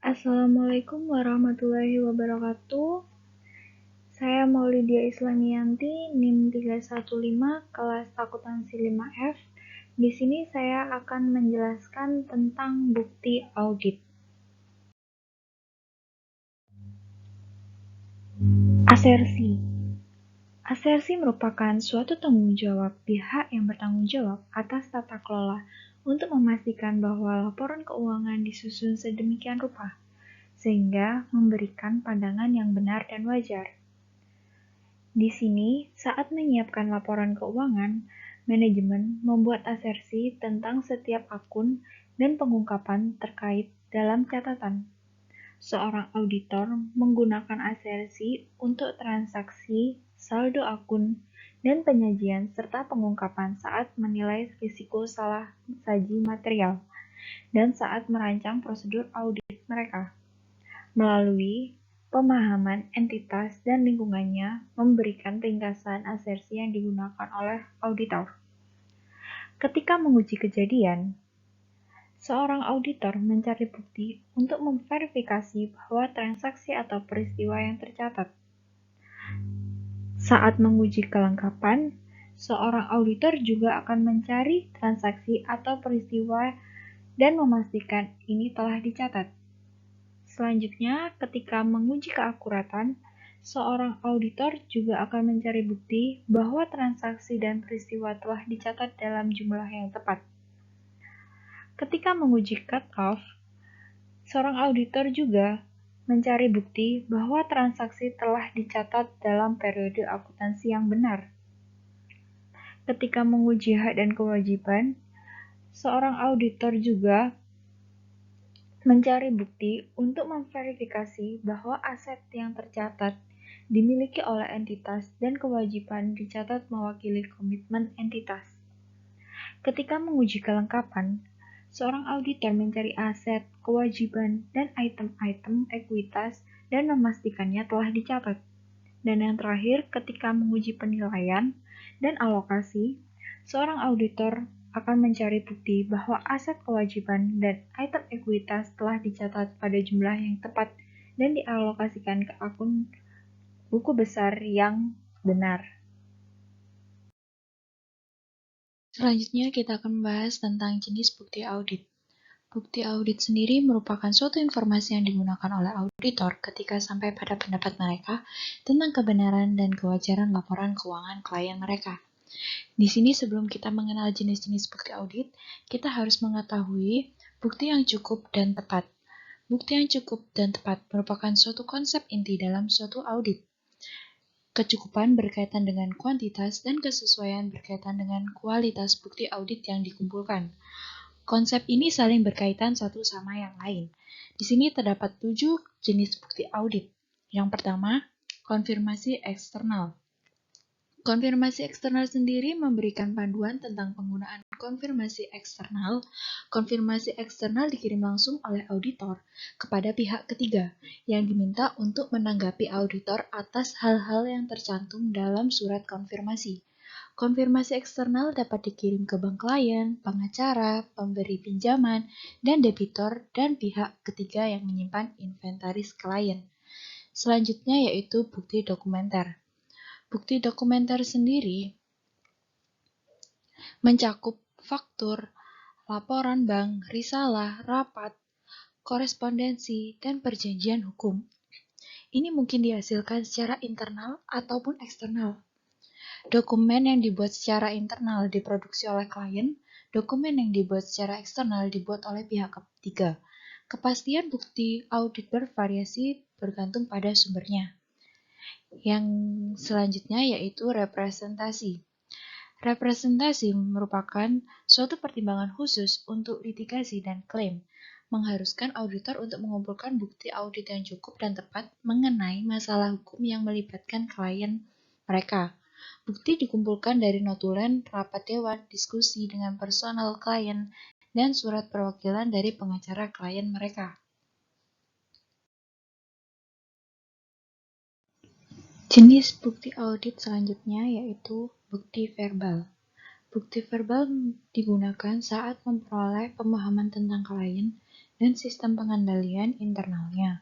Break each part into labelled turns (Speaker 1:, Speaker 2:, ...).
Speaker 1: Assalamualaikum warahmatullahi wabarakatuh. Saya Maulidia Islamiyanti, NIM 315, kelas akuntansi 5F. Di sini saya akan menjelaskan tentang bukti audit. Asersi. Asersi merupakan suatu tanggung jawab pihak yang bertanggung jawab atas tata kelola untuk memastikan bahwa laporan keuangan disusun sedemikian rupa, sehingga memberikan pandangan yang benar dan wajar. Di sini, saat menyiapkan laporan keuangan, manajemen membuat asersi tentang setiap akun dan pengungkapan terkait dalam catatan. Seorang auditor menggunakan asersi untuk transaksi, saldo akun, dan penyajian serta pengungkapan saat menilai risiko salah saji material dan saat merancang prosedur audit mereka. Melalui pemahaman entitas dan lingkungannya memberikan ringkasan asersi yang digunakan oleh auditor. Ketika menguji kejadian, seorang auditor mencari bukti untuk memverifikasi bahwa transaksi atau peristiwa yang tercatat. Saat menguji kelengkapan, seorang auditor juga akan mencari transaksi atau peristiwa dan memastikan ini telah dicatat. Selanjutnya, ketika menguji keakuratan, seorang auditor juga akan mencari bukti bahwa transaksi dan peristiwa telah dicatat dalam jumlah yang tepat. Ketika menguji cut-off, seorang auditor juga mencari bukti bahwa transaksi telah dicatat dalam periode akuntansi yang benar. Ketika menguji hak dan kewajiban, seorang auditor juga mencari bukti untuk memverifikasi bahwa aset yang tercatat dimiliki oleh entitas dan kewajiban dicatat mewakili komitmen entitas. Ketika menguji kelengkapan, seorang auditor mencari aset, kewajiban, dan item-item ekuitas dan memastikannya telah dicatat. Dan yang terakhir, ketika menguji penilaian dan alokasi, seorang auditor akan mencari bukti bahwa aset kewajiban dan item ekuitas telah dicatat pada jumlah yang tepat dan dialokasikan ke akun buku besar yang benar.
Speaker 2: Selanjutnya kita akan membahas tentang jenis bukti audit. Bukti audit sendiri merupakan suatu informasi yang digunakan oleh auditor ketika sampai pada pendapat mereka tentang kebenaran dan kewajaran laporan keuangan klien mereka. Di sini sebelum kita mengenal jenis-jenis bukti audit, kita harus mengetahui bukti yang cukup dan tepat. Bukti yang cukup dan tepat merupakan suatu konsep inti dalam suatu audit. Kecukupan berkaitan dengan kuantitas dan kesesuaian berkaitan dengan kualitas bukti audit yang dikumpulkan. Konsep ini saling berkaitan satu sama yang lain. Di sini terdapat 7 jenis bukti audit. Yang pertama, konfirmasi eksternal. Konfirmasi eksternal sendiri memberikan panduan tentang penggunaan konfirmasi eksternal. Konfirmasi eksternal dikirim langsung oleh auditor kepada pihak ketiga yang diminta untuk menanggapi auditor atas hal-hal yang tercantum dalam surat konfirmasi. Konfirmasi eksternal dapat dikirim ke bank klien, pengacara, pemberi pinjaman, dan debitor dan pihak ketiga yang menyimpan inventaris klien. Selanjutnya yaitu bukti dokumenter. Bukti dokumenter sendiri mencakup faktur, laporan bank, risalah, rapat, korespondensi, dan perjanjian hukum. Ini mungkin dihasilkan secara internal ataupun eksternal. Dokumen yang dibuat secara internal diproduksi oleh klien, dokumen yang dibuat secara eksternal dibuat oleh pihak ketiga. Kepastian bukti audit bervariasi bergantung pada sumbernya. Yang selanjutnya yaitu representasi. Representasi merupakan suatu pertimbangan khusus untuk litigasi dan klaim, mengharuskan auditor untuk mengumpulkan bukti audit yang cukup dan tepat mengenai masalah hukum yang melibatkan klien mereka. Bukti dikumpulkan dari notulen, rapat dewan, diskusi dengan personal klien, dan surat perwakilan dari pengacara klien mereka. Jenis bukti audit selanjutnya yaitu bukti verbal. Bukti verbal digunakan saat memperoleh pemahaman tentang klien dan sistem pengendalian internalnya.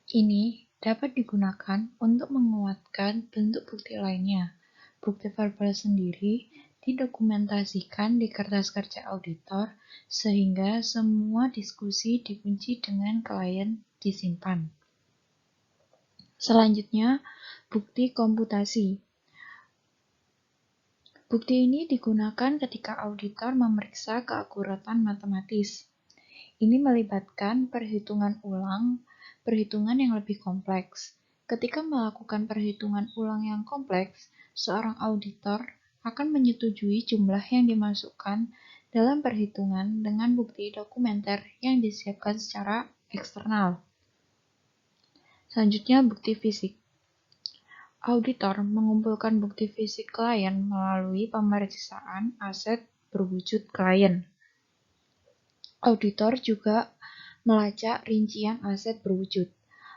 Speaker 2: Ini dapat digunakan untuk menguatkan bentuk bukti lainnya. Bukti verbal sendiri didokumentasikan di kertas kerja auditor sehingga semua diskusi dikunci dengan klien disimpan. Selanjutnya, bukti komputasi. Bukti ini digunakan ketika auditor memeriksa keakuratan matematis. Ini melibatkan perhitungan yang lebih kompleks. Ketika melakukan perhitungan ulang yang kompleks, seorang auditor akan menyetujui jumlah yang dimasukkan dalam perhitungan dengan bukti dokumenter yang disiapkan secara eksternal. Selanjutnya, bukti fisik. Auditor mengumpulkan bukti fisik klien melalui pemeriksaan aset berwujud klien. Auditor juga melacak rincian aset berwujud.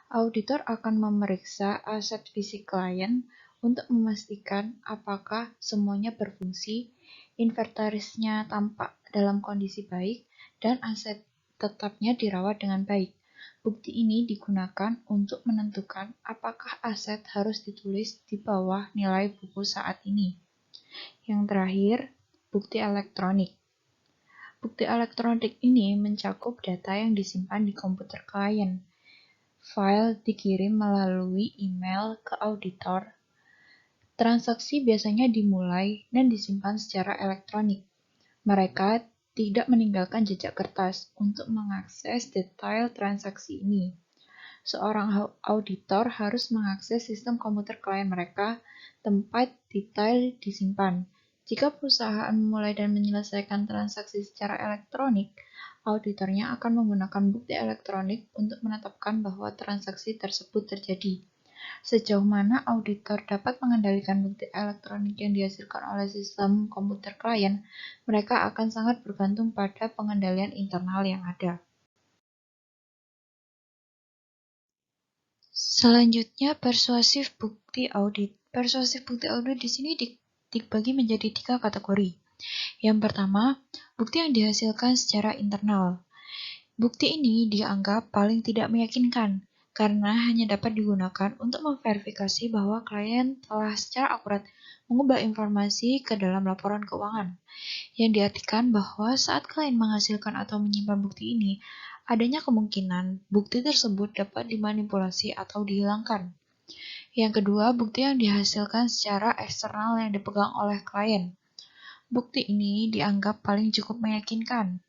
Speaker 2: Auditor akan memeriksa aset fisik klien untuk memastikan apakah semuanya berfungsi, inventarisnya tampak dalam kondisi baik, dan aset tetapnya dirawat dengan baik. Bukti ini digunakan untuk menentukan apakah aset harus ditulis di bawah nilai buku saat ini. Yang terakhir, bukti elektronik. Bukti elektronik ini mencakup data yang disimpan di komputer klien. File dikirim melalui email ke auditor. Transaksi biasanya dimulai dan disimpan secara elektronik. Mereka tidak meninggalkan jejak kertas untuk mengakses detail transaksi ini. Seorang auditor harus mengakses sistem komputer klien mereka, tempat detail disimpan. Jika perusahaan memulai dan menyelesaikan transaksi secara elektronik, auditornya akan menggunakan bukti elektronik untuk menetapkan bahwa transaksi tersebut terjadi. Sejauh mana auditor dapat mengendalikan bukti elektronik yang dihasilkan oleh sistem komputer klien, mereka akan sangat bergantung pada pengendalian internal yang ada. Selanjutnya, persuasif bukti audit. Persuasif bukti audit di sini dibagi menjadi 3 kategori. Yang pertama, bukti yang dihasilkan secara internal. Bukti ini dianggap paling tidak meyakinkan karena hanya dapat digunakan untuk memverifikasi bahwa klien telah secara akurat mengubah informasi ke dalam laporan keuangan. Yang diartikan bahwa saat klien menghasilkan atau menyimpan bukti ini, adanya kemungkinan bukti tersebut dapat dimanipulasi atau dihilangkan. Yang kedua, bukti yang dihasilkan secara eksternal yang dipegang oleh klien. Bukti ini dianggap paling cukup meyakinkan.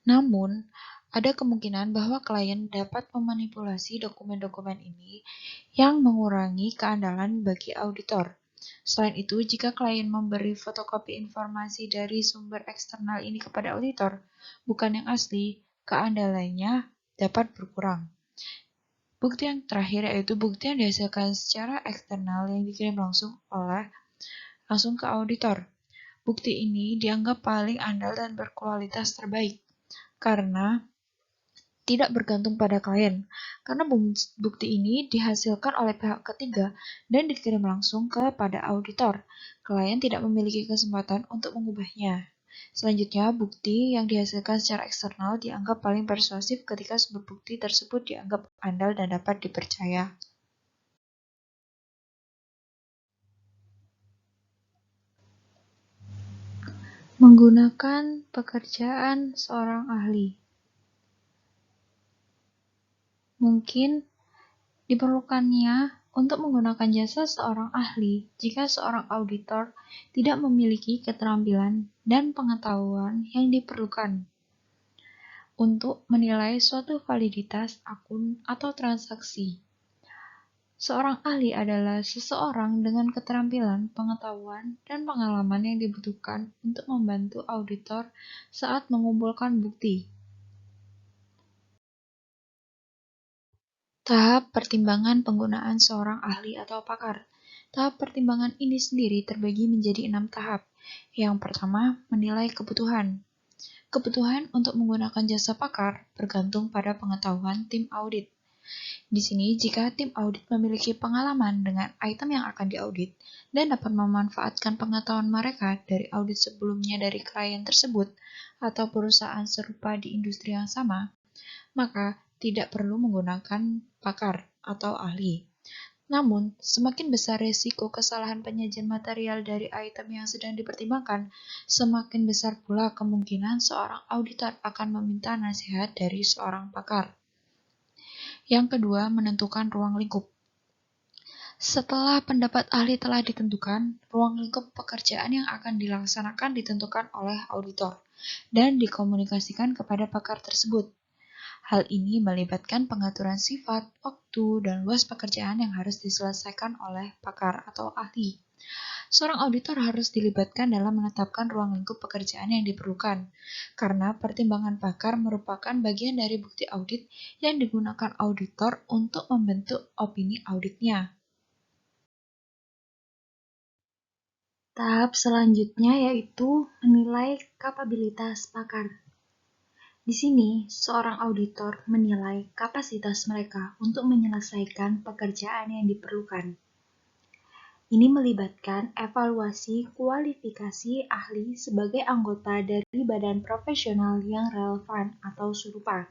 Speaker 2: Namun, ada kemungkinan bahwa klien dapat memanipulasi dokumen-dokumen ini yang mengurangi keandalan bagi auditor. Selain itu, jika klien memberi fotokopi informasi dari sumber eksternal ini kepada auditor, bukan yang asli, keandalannya dapat berkurang. Bukti yang terakhir yaitu bukti yang dihasilkan secara eksternal yang dikirim langsung ke auditor. Bukti ini dianggap paling andal dan berkualitas terbaik karena tidak bergantung pada klien, karena bukti ini dihasilkan oleh pihak ketiga dan dikirim langsung kepada auditor. Klien tidak memiliki kesempatan untuk mengubahnya. Selanjutnya, bukti yang dihasilkan secara eksternal dianggap paling persuasif ketika sumber bukti tersebut dianggap andal dan dapat dipercaya. Menggunakan pekerjaan seorang ahli. Mungkin diperlukannya untuk menggunakan jasa seorang ahli jika seorang auditor tidak memiliki keterampilan dan pengetahuan yang diperlukan untuk menilai suatu validitas akun atau transaksi. Seorang ahli adalah seseorang dengan keterampilan, pengetahuan, dan pengalaman yang dibutuhkan untuk membantu auditor saat mengumpulkan bukti. Tahap pertimbangan penggunaan seorang ahli atau pakar. Tahap pertimbangan ini sendiri terbagi menjadi 6 tahap. Yang pertama, menilai kebutuhan. Kebutuhan untuk menggunakan jasa pakar bergantung pada pengetahuan tim audit. Di sini, jika tim audit memiliki pengalaman dengan item yang akan diaudit dan dapat memanfaatkan pengetahuan mereka dari audit sebelumnya dari klien tersebut atau perusahaan serupa di industri yang sama, maka tidak perlu menggunakan pakar atau ahli. Namun, semakin besar risiko kesalahan penyajian material dari item yang sedang dipertimbangkan, semakin besar pula kemungkinan seorang auditor akan meminta nasihat dari seorang pakar. Yang kedua, menentukan ruang lingkup. Setelah pendapat ahli telah ditentukan, ruang lingkup pekerjaan yang akan dilaksanakan ditentukan oleh auditor dan dikomunikasikan kepada pakar tersebut. Hal ini melibatkan pengaturan sifat, waktu, dan luas pekerjaan yang harus diselesaikan oleh pakar atau ahli. Seorang auditor harus dilibatkan dalam menetapkan ruang lingkup pekerjaan yang diperlukan, karena pertimbangan pakar merupakan bagian dari bukti audit yang digunakan auditor untuk membentuk opini auditnya.
Speaker 1: Tahap selanjutnya yaitu menilai kapabilitas pakar. Di sini, seorang auditor menilai kapasitas mereka untuk menyelesaikan pekerjaan yang diperlukan. Ini melibatkan evaluasi kualifikasi ahli sebagai anggota dari badan profesional yang relevan atau serupa,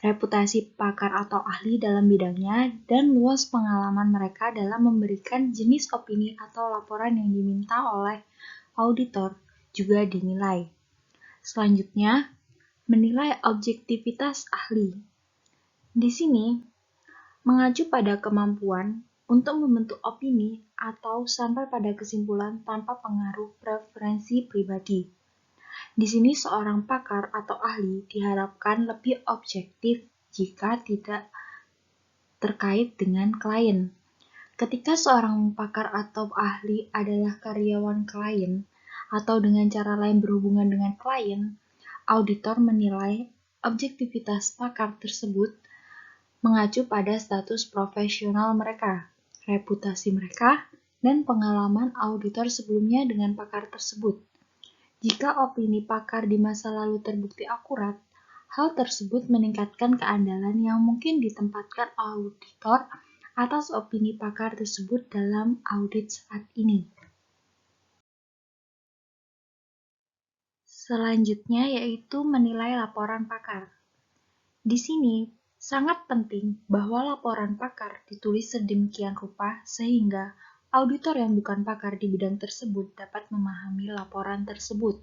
Speaker 1: reputasi pakar atau ahli dalam bidangnya, dan luas pengalaman mereka dalam memberikan jenis opini atau laporan yang diminta oleh auditor juga dinilai. Selanjutnya, menilai objektivitas ahli. Di sini, mengacu pada kemampuan untuk membentuk opini atau sampai pada kesimpulan tanpa pengaruh preferensi pribadi. Di sini seorang pakar atau ahli diharapkan lebih objektif jika tidak terkait dengan klien. Ketika seorang pakar atau ahli adalah karyawan klien atau dengan cara lain berhubungan dengan klien, auditor menilai objektivitas pakar tersebut mengacu pada status profesional mereka, reputasi mereka, dan pengalaman auditor sebelumnya dengan pakar tersebut. Jika opini pakar di masa lalu terbukti akurat, hal tersebut meningkatkan keandalan yang mungkin ditempatkan auditor atas opini pakar tersebut dalam audit saat ini. Selanjutnya yaitu menilai laporan pakar. Di sini, sangat penting bahwa laporan pakar ditulis sedemikian rupa sehingga auditor yang bukan pakar di bidang tersebut dapat memahami laporan tersebut.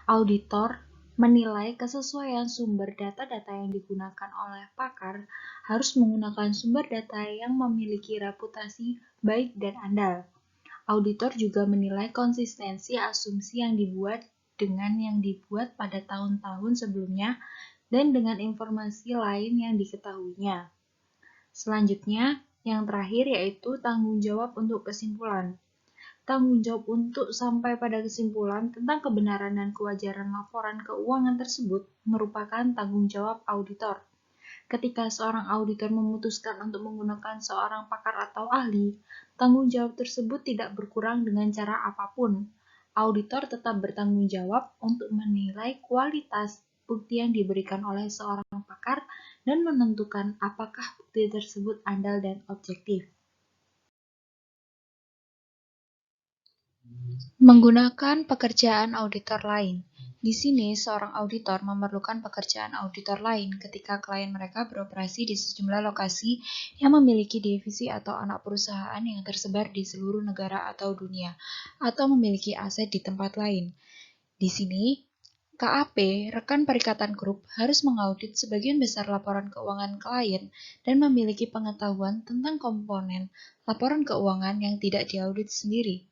Speaker 1: Auditor menilai kesesuaian sumber data-data yang digunakan oleh pakar harus menggunakan sumber data yang memiliki reputasi baik dan andal. Auditor juga menilai konsistensi asumsi yang dibuat dengan yang dibuat pada tahun-tahun sebelumnya dan dengan informasi lain yang diketahuinya. Selanjutnya, yang terakhir yaitu tanggung jawab untuk kesimpulan. Tanggung jawab untuk sampai pada kesimpulan tentang kebenaran dan kewajaran laporan keuangan tersebut merupakan tanggung jawab auditor. Ketika seorang auditor memutuskan untuk menggunakan seorang pakar atau ahli, tanggung jawab tersebut tidak berkurang dengan cara apapun. Auditor tetap bertanggung jawab untuk menilai kualitas bukti yang diberikan oleh seorang pakar dan menentukan apakah bukti tersebut andal dan objektif.
Speaker 2: Menggunakan pekerjaan auditor lain. Di sini, seorang auditor memerlukan pekerjaan auditor lain ketika klien mereka beroperasi di sejumlah lokasi yang memiliki divisi atau anak perusahaan yang tersebar di seluruh negara atau dunia, atau memiliki aset di tempat lain. Di sini, KAP, rekan perikatan grup, harus mengaudit sebagian besar laporan keuangan klien dan memiliki pengetahuan tentang komponen laporan keuangan yang tidak diaudit sendiri.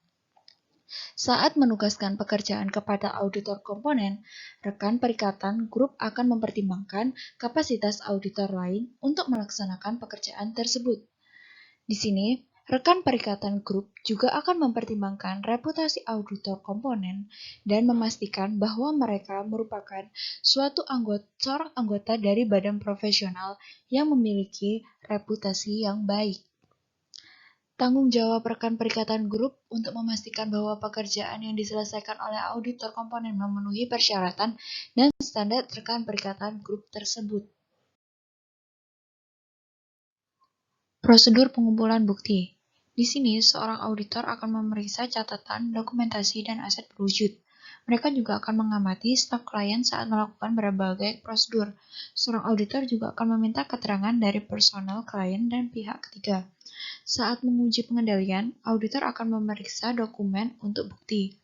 Speaker 2: Saat menugaskan pekerjaan kepada auditor komponen, rekan perikatan grup akan mempertimbangkan kapasitas auditor lain untuk melaksanakan pekerjaan tersebut. Di sini, rekan perikatan grup juga akan mempertimbangkan reputasi auditor komponen dan memastikan bahwa mereka merupakan seorang anggota dari badan profesional yang memiliki reputasi yang baik. Tanggung jawab rekan perikatan grup untuk memastikan bahwa pekerjaan yang diselesaikan oleh auditor komponen memenuhi persyaratan dan standar rekan perikatan grup tersebut. Prosedur pengumpulan bukti. Di sini, seorang auditor akan memeriksa catatan, dokumentasi, dan aset berwujud. Mereka juga akan mengamati staf klien saat melakukan berbagai prosedur. Seorang auditor juga akan meminta keterangan dari personel klien dan pihak ketiga. Saat menguji pengendalian, auditor akan memeriksa dokumen untuk bukti.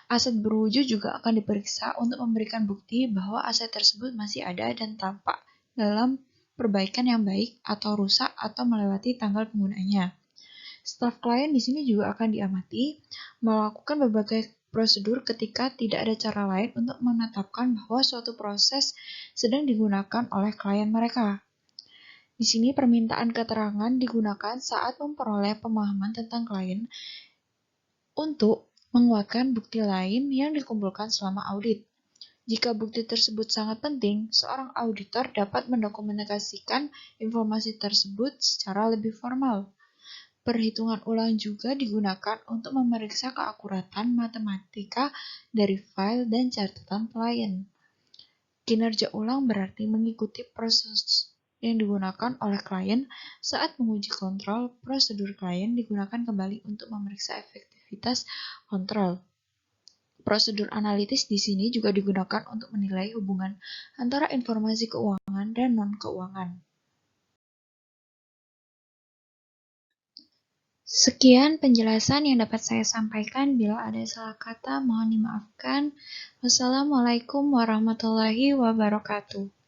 Speaker 2: Aset berwujud juga akan diperiksa untuk memberikan bukti bahwa aset tersebut masih ada dan tampak dalam perbaikan yang baik atau rusak atau melewati tanggal penggunaannya. Staf klien di sini juga akan diamati melakukan berbagai prosedur ketika tidak ada cara lain untuk menetapkan bahwa suatu proses sedang digunakan oleh klien mereka. Di sini permintaan keterangan digunakan saat memperoleh pemahaman tentang klien untuk menguatkan bukti lain yang dikumpulkan selama audit. Jika bukti tersebut sangat penting, seorang auditor dapat mendokumentasikan informasi tersebut secara lebih formal. Perhitungan ulang juga digunakan untuk memeriksa keakuratan matematika dari file dan catatan klien. Kinerja ulang berarti mengikuti proses yang digunakan oleh klien saat menguji kontrol. Prosedur klien digunakan kembali untuk memeriksa efektivitas kontrol. Prosedur analitis di sini juga digunakan untuk menilai hubungan antara informasi keuangan dan non-keuangan. Sekian penjelasan yang dapat saya sampaikan. Bila ada salah kata, mohon dimaafkan. Wassalamualaikum warahmatullahi wabarakatuh.